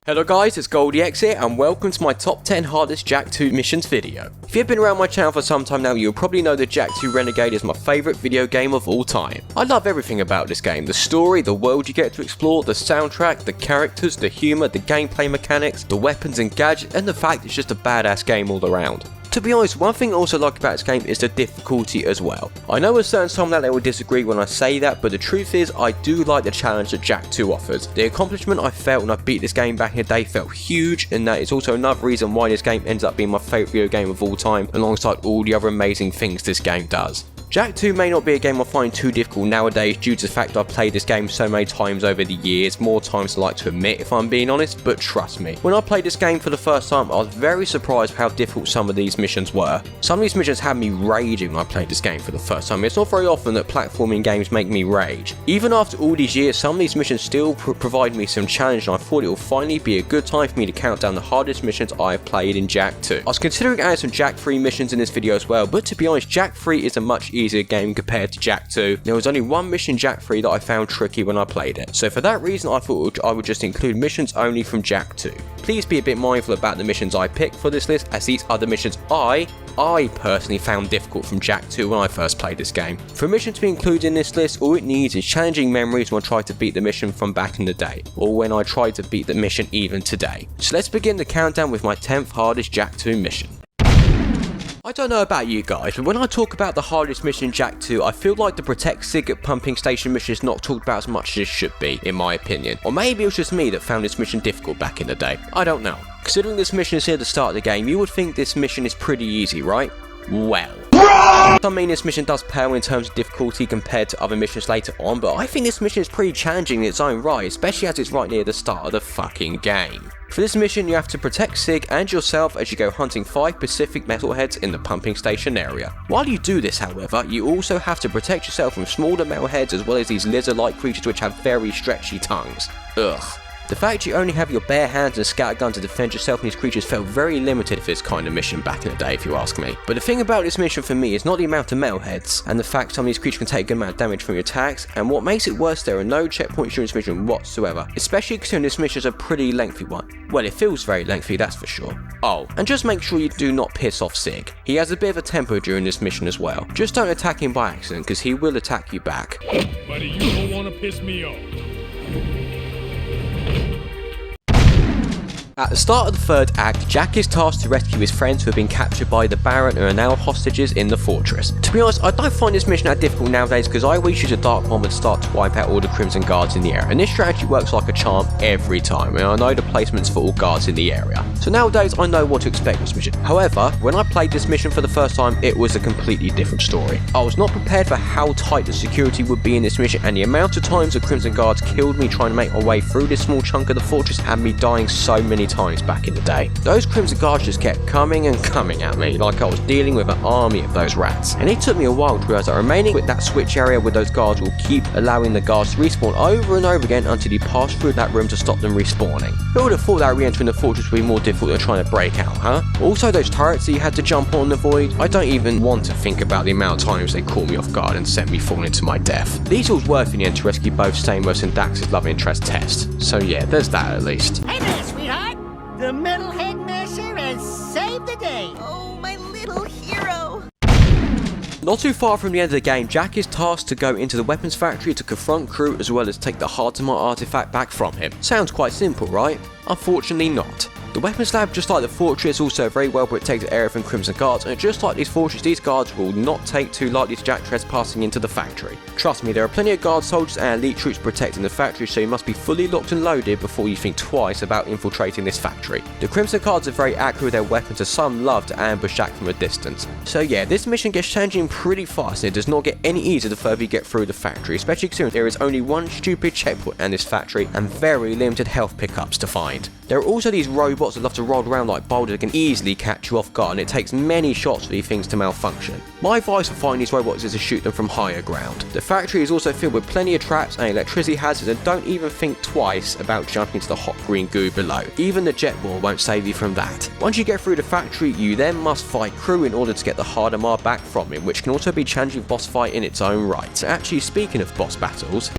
Hello guys, it's goldiex here and welcome to my top 10 hardest Jak II missions video. If you've been around my channel for some time now, you'll probably know that Jak II Renegade is my favourite video game of all time. I love everything about this game, the story, the world you get to explore, the soundtrack, the characters, the humour, the gameplay mechanics, the weapons and gadgets, and the fact it's just a badass game all around. To be honest, one thing I also like about this game is the difficulty as well. I know a certain some that they will disagree when I say that, but the truth is I do like the challenge that Jak II offers. The accomplishment I felt when I beat this game back in the day felt huge, and that is also another reason why this game ends up being my favourite video game of all time, alongside all the other amazing things this game does. Jak II may not be a game I find too difficult nowadays due to the fact I've played this game so many times over the years, more times than I like to admit if I'm being honest, but trust me, when I played this game for the first time I was very surprised how difficult some of these missions were. Some of these missions had me raging when I played this game for the first time. It's not very often that platforming games make me rage. Even after all these years, some of these missions still provide me some challenge, and I thought it will finally be a good time for me to count down the hardest missions I've played in Jak II. I was considering adding some Jak III missions in this video as well, but to be honest, Jak III is a much easier game compared to Jak II. There was only one mission Jak III that I found tricky when I played it, so for that reason I thought I would just include missions only from Jak II. Please be a bit mindful about the missions I picked for this list, as these are the missions I personally found difficult from Jak II when I first played this game. For a mission to be included in this list, all it needs is challenging memories when I tried to beat the mission from back in the day, or when I tried to beat the mission even today. So let's begin the countdown with my 10th hardest Jak II mission. I don't know about you guys, but when I talk about the hardest mission in Jak II, I feel like the Protect Sig at Pumping Station mission is not talked about as much as it should be, in my opinion. Or maybe it was just me that found this mission difficult back in the day. I don't know. Considering this mission is here at the start of the game, you would think this mission is pretty easy, right? Well, I mean this mission does pale in terms of difficulty compared to other missions later on, but I think this mission is pretty challenging in its own right, especially as it's right near the start of the fucking game. For this mission you have to protect Sig and yourself as you go hunting 5 Pacific metalheads in the pumping station area. While you do this however, you also have to protect yourself from smaller metalheads as well as these lizard-like creatures which have very stretchy tongues. Ugh. The fact you only have your bare hands and a scattergun to defend yourself from these creatures felt very limited for this kind of mission back in the day if you ask me. But the thing about this mission for me is not the amount of metalheads, and the fact some of these creatures can take a good amount of damage from your attacks, and what makes it worse, there are no checkpoints during this mission whatsoever, especially considering this mission is a pretty lengthy one. Well, it feels very lengthy, that's for sure. Oh, and just make sure you do not piss off Sig. He has a bit of a temper during this mission as well. Just don't attack him by accident, because he will attack you back. Buddy, you don't want to piss me off. At the start of the third act, Jak is tasked to rescue his friends who have been captured by the Baron and are now hostages in the fortress. To be honest, I don't find this mission that difficult nowadays because I always use a dark bomb and start to wipe out all the Crimson guards in the area, and this strategy works like a charm every time, and I know the placements for all guards in the area. So nowadays I know what to expect with this mission. However, when I played this mission for the first time, it was a completely different story. I was not prepared for how tight the security would be in this mission, and the amount of times the Crimson guards killed me trying to make my way through this small chunk of the fortress had me dying so many times back in the day. Those Crimson guards just kept coming and coming at me like I was dealing with an army of those rats, and it took me a while to realise that remaining with that switch area with those guards will keep allowing the guards to respawn over and over again until you pass through that room to stop them respawning. Who would have thought that re-entering the fortress would be more difficult than trying to break out, huh? Also, those turrets that you had to jump on and avoid, I don't even want to think about the amount of times they caught me off guard and sent me falling to my death. These was worth in the end to rescue both Stamos and Dax's love interest Test, so yeah, there's that at least. Hey there, sweetheart! The metalhead masher has saved the day! Oh, my little hero! Not too far from the end of the game, Jak is tasked to go into the weapons factory to confront Crew as well as take the Hardest artifact back from him. Sounds quite simple, right? Unfortunately not. The weapons lab, just like the fortress, also a very well protected area from Crimson guards, and just like these fortresses, these guards will not take too lightly to Jak trespassing into the factory. Trust me, there are plenty of guard soldiers and elite troops protecting the factory, so you must be fully locked and loaded before you think twice about infiltrating this factory. The Crimson guards are very accurate with their weapons, as some love to ambush Jak from a distance. So yeah, this mission gets challenging pretty fast, and it does not get any easier the further you get through the factory, especially considering there is only one stupid checkpoint in this factory and very limited health pickups to find. There are also these robots that love to roll around like boulders that can easily catch you off guard, and it takes many shots for these things to malfunction. My advice for finding these robots is to shoot them from higher ground. The factory is also filled with plenty of traps and electricity hazards, and don't even think twice about jumping into the hot green goo below. Even the jet ball won't save you from that. Once you get through the factory, you then must fight Crew in order to get the Hardest back from him, which can also be a challenging boss fight in its own right. So actually, speaking of boss battles,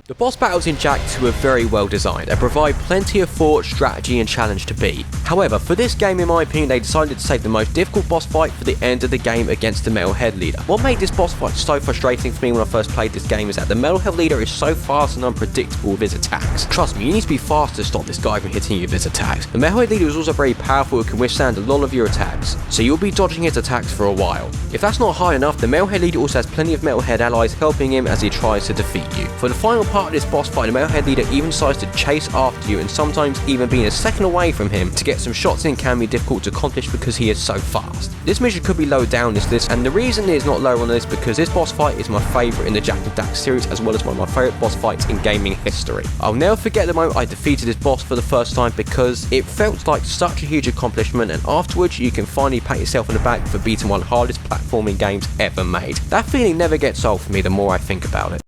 The boss battles in Jak II are very well designed and provide plenty of thought, strategy and challenge to beat. However, for this game in my opinion they decided to save the most difficult boss fight for the end of the game against the Metalhead leader. What made this boss fight so frustrating for me when I first played this game is that the Metalhead leader is so fast and unpredictable with his attacks. Trust me, you need to be fast to stop this guy from hitting you with his attacks. The Metalhead leader is also very powerful and can withstand a lot of your attacks, so you'll be dodging his attacks for a while. If that's not hard enough, the Metalhead leader also has plenty of Metalhead allies helping him as he tries to defeat you. For the final part of this boss fight, the Metalhead leader even decides to chase after you and sometimes even being a second away from him to get some shots in can be difficult to accomplish because he is so fast. This mission could be lower down this list, and the reason it is not lower on the list because this boss fight is my favourite in the Jak and Daxter series as well as one of my favourite boss fights in gaming history. I'll never forget the moment I defeated this boss for the first time because it felt like such a huge accomplishment, and afterwards you can finally pat yourself on the back for beating one of the hardest platforming games ever made. That feeling never gets old for me the more I think about it.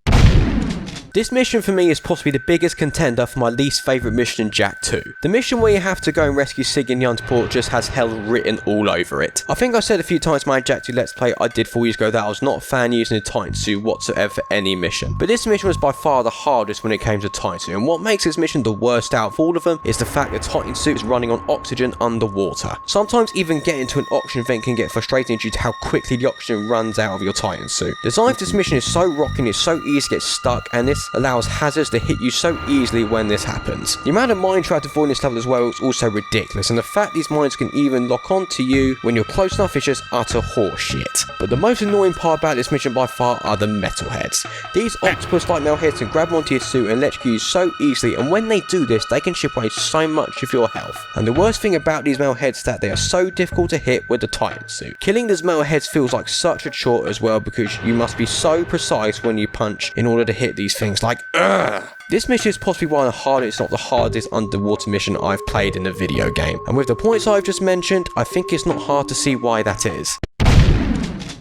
This mission for me is possibly the biggest contender for my least favourite mission in Jak II. The mission where you have to go and rescue Sig in Yuntaport just has hell written all over it. I think I said a few times in my Jak II Let's Play I did 4 years ago that I was not a fan using the Titan suit whatsoever for any mission. But this mission was by far the hardest when it came to Titan suit, and what makes this mission the worst out of all of them is the fact that Titan suit is running on oxygen underwater. Sometimes even getting to an oxygen vent can get frustrating due to how quickly the oxygen runs out of your Titan suit. The design for this mission is so rocking, it's so easy to get stuck, and this allows hazards to hit you so easily when this happens. The amount of mine tried to avoid this level as well is also ridiculous, and the fact these mines can even lock on to you when you're close enough is just utter horseshit. But the most annoying part about this mission by far are the metalheads. These octopus-like metalheads can grab onto your suit and electrocute you so easily, and when they do this they can chip away so much of your health. And the worst thing about these metalheads is that they are so difficult to hit with the Titan suit. Killing these metalheads feels like such a chore as well because you must be so precise when you punch in order to hit these things like This mission is possibly one of the hardest, not the hardest underwater mission I've played in a video game, and with the points I've just mentioned, I think it's not hard to see why that is.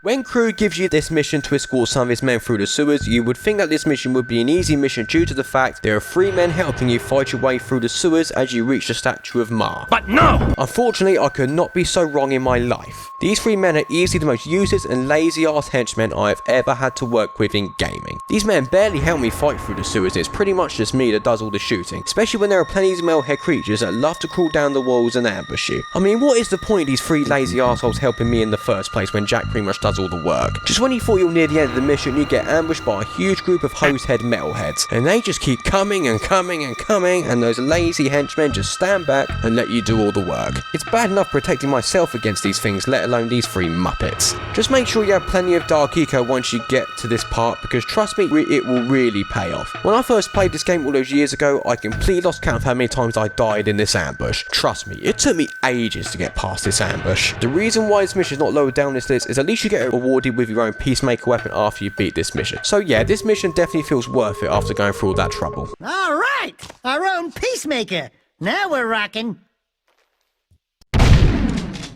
When Crew gives you this mission to escort some of his men through the sewers, you would think that this mission would be an easy mission due to the fact there are 3 men helping you fight your way through the sewers as you reach the statue of Ma. But no! Unfortunately, I could not be so wrong in my life. These 3 men are easily the most useless and lazy ass henchmen I have ever had to work with in gaming. These men barely help me fight through the sewers, it's pretty much just me that does all the shooting, especially when there are plenty of metalhead creatures that love to crawl down the walls and ambush you. I mean, what is the point of these 3 lazy assholes helping me in the first place when Jak pretty much does all the work? Just when you thought you're near the end of the mission, you get ambushed by a huge group of hosehead metalheads, and they just keep coming and coming and coming, and those lazy henchmen just stand back and let you do all the work. It's bad enough protecting myself against these things, let alone these 3 muppets. Just make sure you have plenty of dark eco once you get to this part, because trust me, it will really pay off. When I first played this game all those years ago, I completely lost count of how many times I died in this ambush. Trust me, it took me ages to get past this ambush. The reason why this mission is not lower down this list is at least you get awarded with your own peacemaker weapon after you beat this mission. So yeah, this mission definitely feels worth it after going through all that trouble. All right, our own peacemaker. Now we're rocking.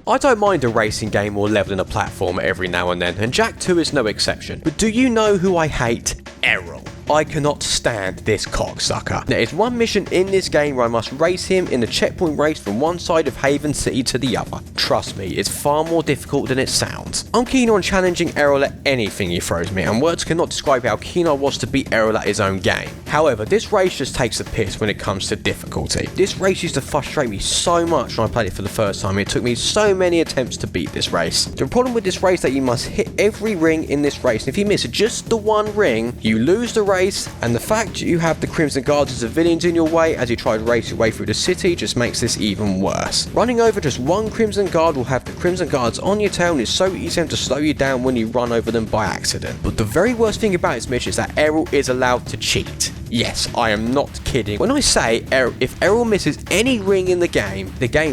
I don't mind a racing game or leveling a platform every now and then, and Jak II is no exception. But do you know who I hate? Errol. I cannot stand this cocksucker. There is one mission in this game where I must race him in a checkpoint race from one side of Haven City to the other. Trust me, it's far more difficult than it sounds. I'm keen on challenging Errol at anything he throws me, and words cannot describe how keen I was to beat Errol at his own game. However, this race just takes the piss when it comes to difficulty. This race used to frustrate me so much when I played it for the first time. It took me so many attempts to beat this race. The problem with this race is that you must hit every ring in this race, and if you miss just the one ring, you lose the race, and the fact you have the Crimson Guards as civilians in your way as you try to race your way through the city just makes this even worse. Running over just one Crimson Guard will have the Crimson Guards on your tail, and it's so easy to slow you down when you run over them by accident. But the very worst thing about this mission is that Errol is allowed to cheat. Yes, I am not kidding when I say if Errol misses any ring in the game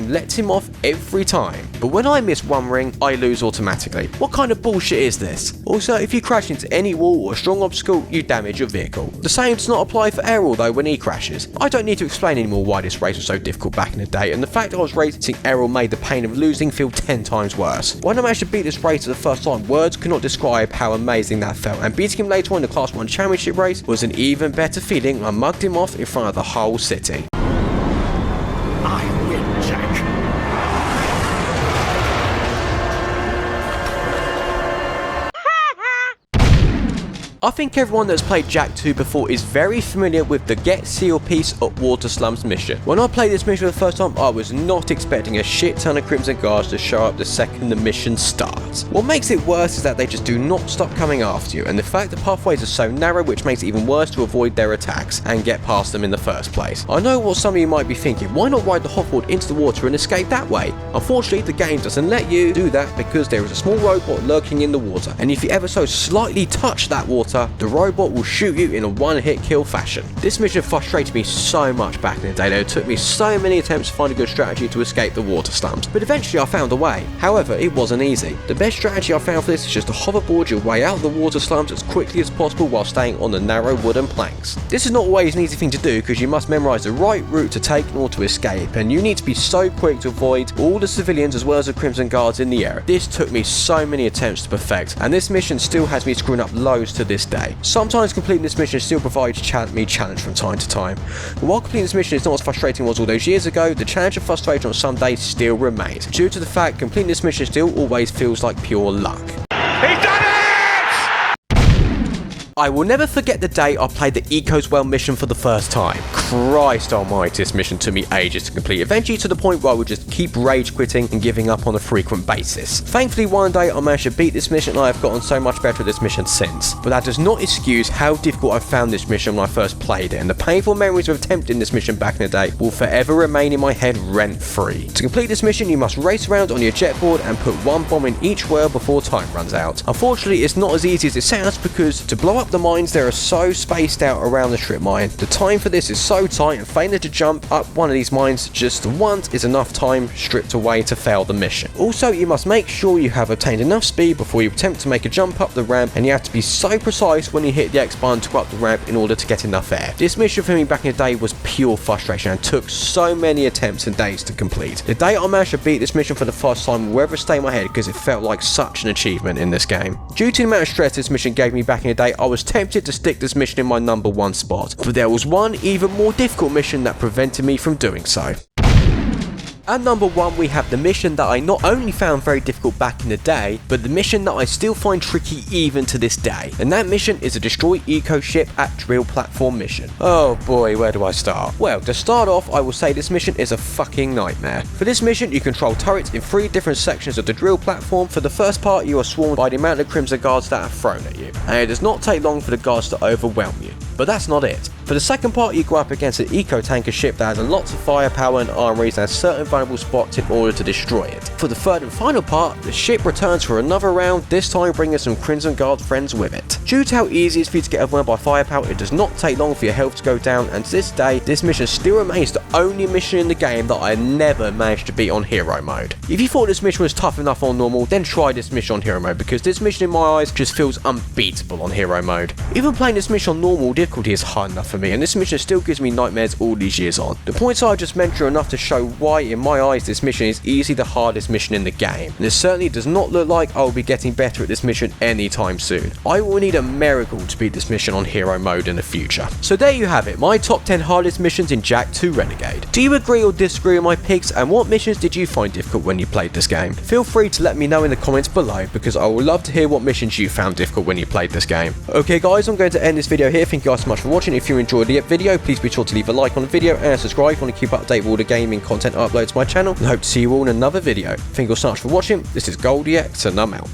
lets him off every time. But when I miss one ring, I lose automatically. What kind of bullshit is this? Also, if you crash into any wall or a strong obstacle, you damage your vehicle. The same does not apply for Errol though when he crashes. I don't need to explain anymore why this race was so difficult back in the day, and the fact I was racing Errol made the pain of losing feel 10 times worse. When I managed to beat this race for the first time, words cannot describe how amazing that felt, and beating him later on in the Class 1 Championship race was an even better feeling. I mugged him off in front of the whole city. I win, Jak. I think everyone that's played Jak 2 before is very familiar with the Get Seal Piece at Water Slums mission. When I played this mission for the first time, I was not expecting a shit ton of Crimson Guards to show up the second the mission starts. What makes it worse is that they just do not stop coming after you, and the fact the pathways are so narrow, which makes it even worse to avoid their attacks and get past them in the first place. I know what some of you might be thinking, why not ride the hoverboard into the water and escape that way? Unfortunately, the game doesn't let you do that because there is a small robot lurking in the water, and if you ever so slightly touch that water, the robot will shoot you in a one-hit kill fashion. This mission frustrated me so much back in the day that it took me so many attempts to find a good strategy to escape the water slums, but eventually I found a way. However, it wasn't easy. The best strategy I found for this is just to hoverboard your way out of the water slums as quickly as possible while staying on the narrow wooden planks. This is not always an easy thing to do because you must memorise the right route to take in order to escape, and you need to be so quick to avoid all the civilians as well as the Crimson Guards in the air. This took me so many attempts to perfect, and this mission still has me screwing up loads to this day. Sometimes completing this mission still provides me challenge from time to time. But while completing this mission is not as frustrating as it was all those years ago, the challenge and frustration on some days still remains, due to the fact completing this mission still always feels like pure luck. He's done it! I will never forget the day I played the Eco's Well mission for the first time. Christ almighty, this mission took me ages to complete, eventually to the point where I would just keep rage quitting and giving up on a frequent basis. Thankfully one day I managed to beat this mission and I have gotten so much better at this mission since. But that does not excuse how difficult I found this mission when I first played it, and the painful memories of attempting this mission back in the day will forever remain in my head rent free. To complete this mission you must race around on your jetboard and put one bomb in each well before time runs out. Unfortunately it's not as easy as it sounds because to blow up the mines there are so spaced out around the strip mine. The time for this is so tight and failing to jump up one of these mines just once is enough time stripped away to fail the mission. Also you must make sure you have obtained enough speed before you attempt to make a jump up the ramp, and you have to be so precise when you hit the X button to go up the ramp in order to get enough air. This mission for me back in the day was pure frustration and took so many attempts and days to complete. The day I managed to beat this mission for the first time will ever stay in my head because it felt like such an achievement in this game. Due to the amount of stress this mission gave me back in the day, I was tempted to stick this mission in my number one spot, but there was one even more difficult mission that prevented me from doing so. At number 1 we have the mission that I not only found very difficult back in the day, but the mission that I still find tricky even to this day, and that mission is a destroy eco ship at drill platform mission. Oh boy, where do I start? Well, to start off I will say this mission is a fucking nightmare. For this mission you control turrets in 3 different sections of the drill platform. For the first part you are swarmed by the amount of Crimson Guards that are thrown at you, and it does not take long for the guards to overwhelm you. But that's not it. For the second part you go up against an eco-tanker ship that has lots of firepower and armories and certain vulnerable spots in order to destroy it. For the third and final part, the ship returns for another round, this time bringing some Crimson Guard friends with it. Due to how easy it is for you to get overwhelmed by firepower, it does not take long for your health to go down, and to this day, this mission still remains the only mission in the game that I never managed to beat on hero mode. If you thought this mission was tough enough on normal, then try this mission on hero mode, because this mission in my eyes just feels unbeatable on hero mode. Even playing this mission on normal difficulty is hard enough for me, and this mission still gives me nightmares all these years on. The points I just mentioned are enough to show why in my eyes this mission is easily the hardest mission in the game, and it certainly does not look like I will be getting better at this mission anytime soon. I will need a miracle to beat this mission on hero mode in the future. So there you have it, my top 10 hardest missions in Jak II Renegade. Do you agree or disagree with my picks, and what missions did you find difficult when you played this game? Feel free to let me know in the comments below, because I would love to hear what missions you found difficult when you played this game. Okay guys, I'm going to end this video here. Thank you guys so much for watching. If you enjoyed the video, please be sure to leave a like on the video and subscribe if you want to keep up to date with all the gaming content I upload to my channel, and hope to see you all in another video. Thank you all so much for watching. This is goldiex and I'm out.